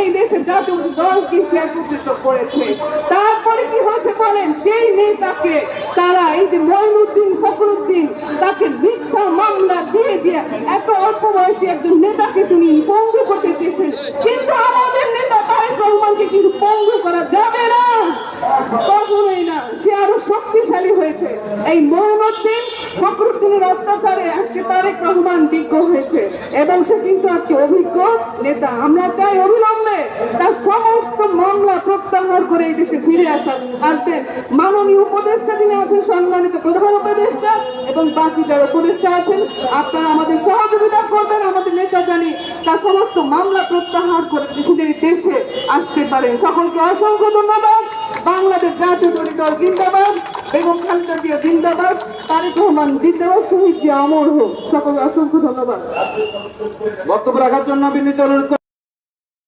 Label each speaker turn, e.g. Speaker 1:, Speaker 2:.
Speaker 1: এই দেশের জাতীয় দলকে সে একত্রিত করেছে। তারপরে কি হয়েছে বলেন, সেই নেতাকে তারা এই যে মঈনুদ্দিন ফখরুদ্দিন তাকে মিথ্যা মামলা দিয়ে দিয়ে এত অল্প বয়সী একজন নেতাকে তিনি পঙ্গু করতে চেয়েছেন, কিন্তু আমাদের নেতা তারেক রহমানকে কিন্তু পঙ্গু করা যাবে না, কখনোই না। সে আরো শক্তিশালী হয়েছে। এই মঈনুদ্দিন ফখরুদ্দিনের অত্যাচারে আজকে তারেক রহমান বিজ্ঞ হয়েছে এবং সে কিন্তু আজকে অভিজ্ঞ নেতা। আমরা চাই অবিলম্বে তার সমস্ত মামলা প্রত্যাহার করে এই দেশে ফিরে আসবেন। মাননীয় উপদেষ্টা তিনি আছেন, সম্মানিত প্রধান উপদেষ্টা এবং বাকি যারা উপদেষ্টা আছেন, আপনারা আমাদের সহযোগিতা করবেন। আমাদের নেতা জানি তার সমস্ত মামলা প্রত্যাহার করে দেশে আসতে পারে। সকলকে অসংখ্য ধন্যবাদ। বাংলাদেশ জাতীয় দল জিন্দাবাদ, বেগম খালেদা জিয়া জিন্দাবাদ, তারেক রহমান জিন্দাবাদ, শহীদ জিয়া অমর হোক। সকলকে অসংখ্য ধন্যবাদ।
Speaker 2: বক্তব্য রাখার জন্য বিনীত অনুরোধ